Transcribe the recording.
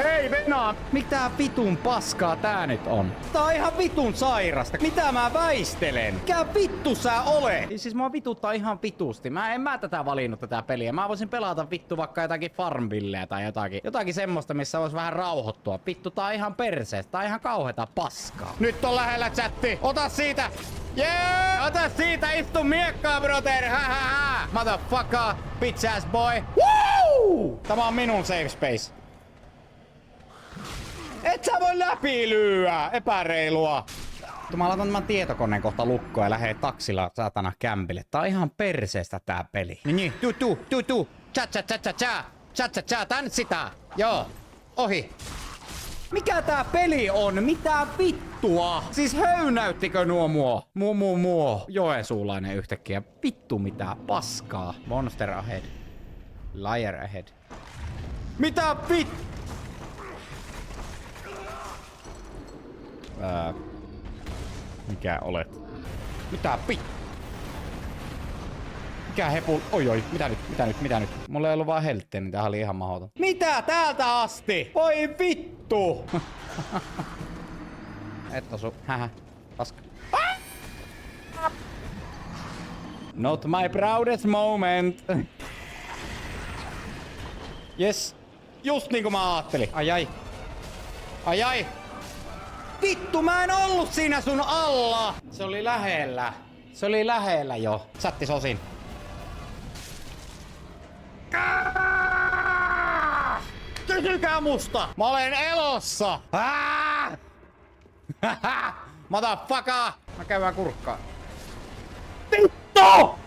Hei Venä! Mitä vitun paskaa tää nyt on? Tää on ihan vitun sairasta. Mitä mä väistelen? Mikä vittu sä olet? Siis mua vituttaa ihan vitusti. En mä tätä valinnut tätä peliä. Mä voisin pelata vittu vaikka jotakin Farmvilleä tai jotakin semmoista, missä vois vähän rauhoittua. Vittu, tää on ihan perseestä. Tää on ihan kauheeta paskaa. Nyt on lähellä chatti. Ota siitä! Yeah! Ota siitä, istu miekkaa, brother! Ha! Motherfucker! Bitch ass boy! Woo! Tämä on minun safe space. Et sä voi läpilyyä! Epäreilua! Mä laitan tämän tietokoneen kohta lukkoon ja lähden taksilla saatana kämpille. Tää on ihan perseestä tää peli. Niin, tu. Cha. Tää nyt sitä. Joo. Ohi. Mikä tää peli on? Mitä vittua? Siis höynäyttikö nuo muo? Joensuulainen yhtäkkiä. Vittu mitä paskaa. Monster ahead. Liar ahead. Mitä vittu? Mikä olet? Mitä vittu? Mikä hepul... Oi, mitä nyt? Mulla ei ollut vaan helttiä, niin tää oli ihan mahdoton. Mitä täältä asti? Voi vittu! Et osu. Hähä. Paska. Not my proudest moment. Yes. Just niinku mä ajattelin. Ai. Vittu, mä en ollut siinä sun alla! Se oli lähellä jo. Satti sosin. Kysykää musta! Mä olen elossa! Motherfucker! Mä käyn kurkkaan. Vittu!